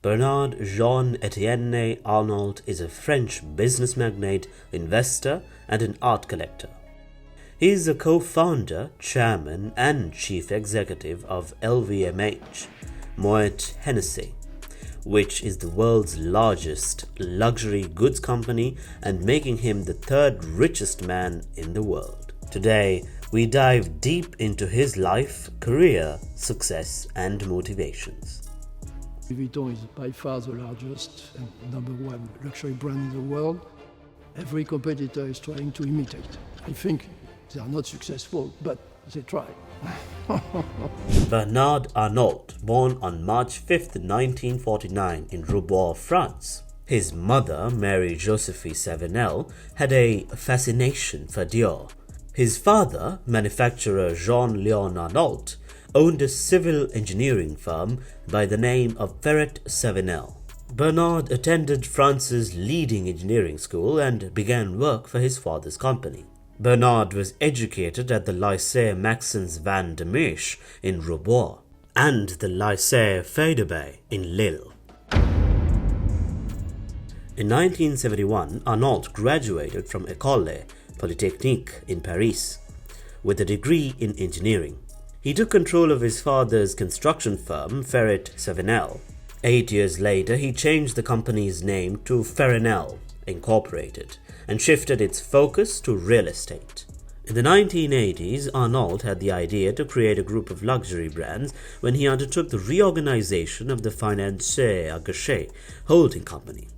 Bernard Jean-Etienne Arnault is a French business magnate, investor, and an art collector. He is the co-founder, chairman, and chief executive of LVMH, Moet Hennessy, which is the world's largest luxury goods company and making him the third richest man in the world. Today, we dive deep into his life, career, success, and motivations. Louis Vuitton is by far the largest and number one luxury brand in the world. Every competitor is trying to imitate. I think they are not successful, but they try. Bernard Arnault, born on March 5, 1949 in Roubaix, France. His mother, Marie-Josephine Savenel, had a fascination for Dior. His father, manufacturer Jean-Léon Arnault, owned a civil engineering firm by the name of Ferret Savenel. Bernard attended France's leading engineering school and began work for his father's company. Bernard was educated at the Lycée Maxence Van der Meesch in Roubaix and the Lycée Feyderbay in Lille. In 1971, Arnault graduated from École Polytechnique in Paris with a degree in engineering. He took control of his father's construction firm, Ferret Savenel. 8 years later, he changed the company's name to Ferrenel Incorporated and shifted its focus to real estate. In the 1980s, Arnault had the idea to create a group of luxury brands when he undertook the reorganization of the Financier Agaché holding company.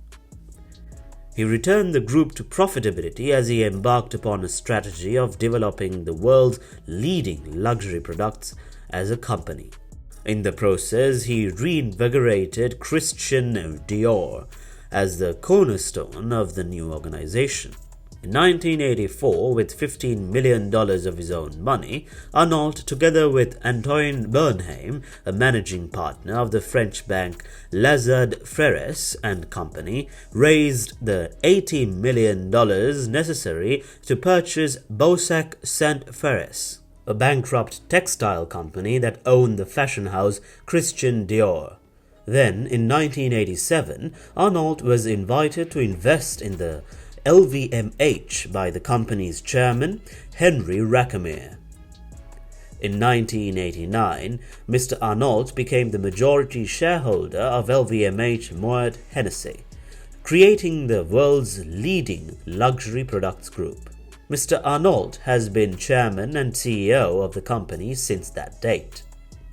He returned the group to profitability as he embarked upon a strategy of developing the world's leading luxury products as a company. In the process, he reinvigorated Christian Dior as the cornerstone of the new organization. In 1984, with $15 million of his own money, Arnault, together with Antoine Bernheim, a managing partner of the French bank Lazard Frères and Company, raised the $80 million necessary to purchase Boussac Saint-Ferres, a bankrupt textile company that owned the fashion house Christian Dior. Then, in 1987, Arnault was invited to invest in the LVMH by the company's chairman, Henri Racamier. In 1989, Mr. Arnault became the majority shareholder of LVMH Moet Hennessy, creating the world's leading luxury products group. Mr. Arnault has been chairman and CEO of the company since that date.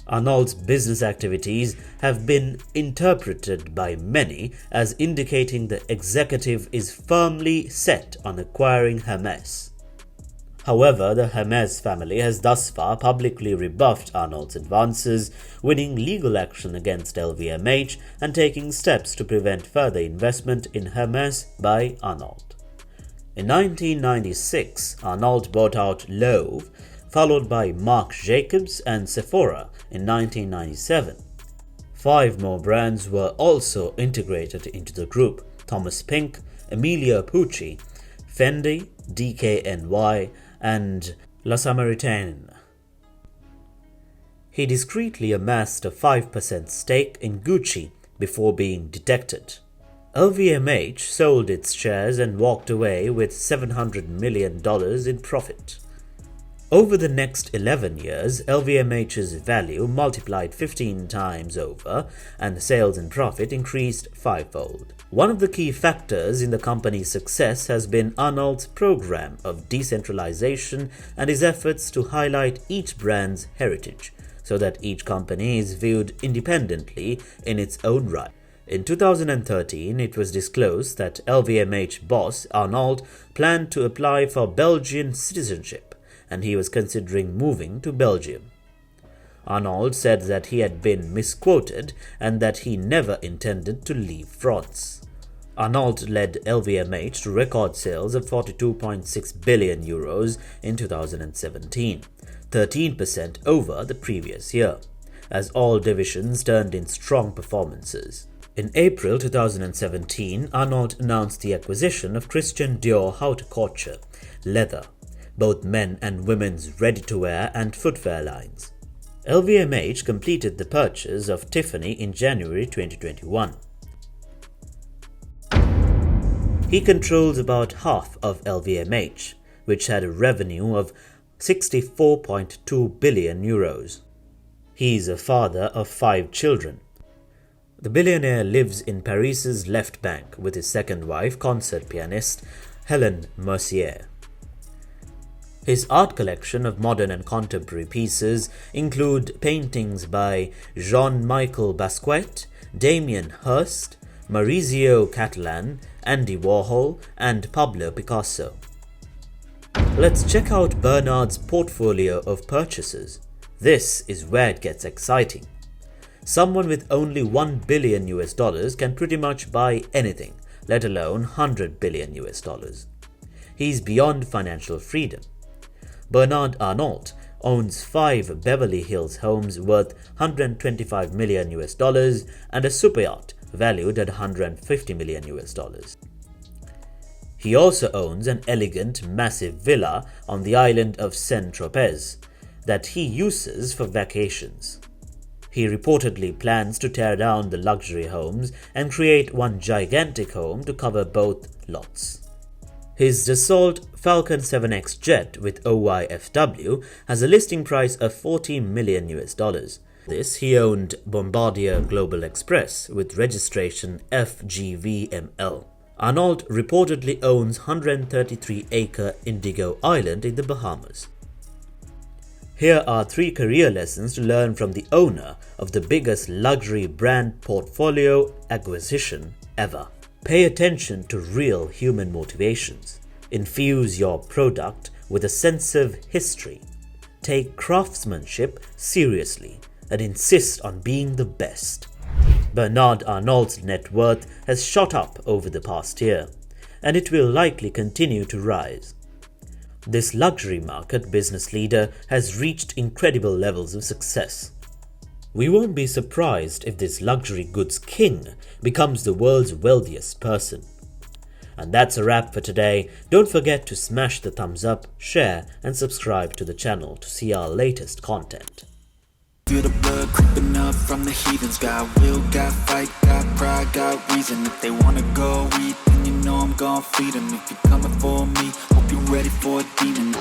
Arnault's business activities have been interpreted by many as indicating the executive is firmly set on acquiring Hermès. However, the Hermès family has thus far publicly rebuffed Arnault's advances, winning legal action against LVMH and taking steps to prevent further investment in Hermès by Arnault. In 1996, Arnault bought out Loewe, followed by Marc Jacobs and Sephora in 1997. 5 more brands were also integrated into the group: Thomas Pink, Emilia Pucci, Fendi, DKNY, and La Samaritaine. He discreetly amassed a 5% stake in Gucci before being detected. LVMH sold its shares and walked away with $700 million in profit. Over the next 11 years, LVMH's value multiplied 15 times over and sales and profit increased 5-fold. One of the key factors in the company's success has been Arnault's program of decentralization and his efforts to highlight each brand's heritage, so that each company is viewed independently in its own right. In 2013, it was disclosed that LVMH boss Arnault planned to apply for Belgian citizenship, and he was considering moving to Belgium. Arnault said that he had been misquoted and that he never intended to leave France. Arnault led LVMH to record sales of 42.6 billion euros in 2017, 13% over the previous year, as all divisions turned in strong performances. In April 2017, Arnault announced the acquisition of Christian Dior haute couture, leather, both men and women's ready-to-wear and footwear lines. LVMH completed the purchase of Tiffany in January 2021. He controls about half of LVMH, which had a revenue of 64.2 billion euros. He is a father of 5 children. The billionaire lives in Paris's Left Bank with his second wife, concert pianist Hélène Mercier. His art collection of modern and contemporary pieces include paintings by Jean-Michel Basquiat, Damien Hirst, Maurizio Cattelan, Andy Warhol, and Pablo Picasso. Let's check out Bernard's portfolio of purchases. This is where it gets exciting. Someone with only $1 billion can pretty much buy anything, let alone $100 billion. He's beyond financial freedom. Bernard Arnault owns 5 Beverly Hills homes worth $125 million and a superyacht valued at $150 million. He also owns an elegant, massive villa on the island of Saint-Tropez that he uses for vacations. He reportedly plans to tear down the luxury homes and create one gigantic home to cover both lots. His Dassault Falcon 7X jet with OYFW has a listing price of $40 million. This he owned Bombardier Global Express with registration FGVML. Arnault reportedly owns 133-acre Indigo Island in the Bahamas. Here are 3 career lessons to learn from the owner of the biggest luxury brand portfolio acquisition ever. Pay attention to real human motivations. Infuse your product with a sense of history. Take craftsmanship seriously and insist on being the best. Bernard Arnault's net worth has shot up over the past year, and it will likely continue to rise. This luxury market business leader has reached incredible levels of success. We won't be surprised if this luxury goods king becomes the world's wealthiest person. And that's a wrap for today. Don't forget to smash the thumbs up, share and subscribe to the channel to see our latest content. Feel the blood creeping up from the heathens. Got will, got fight, got pride, got reason. If they wanna go eat, then you know I'm gon' feed them. If you're coming for me, hope you're ready for a demon.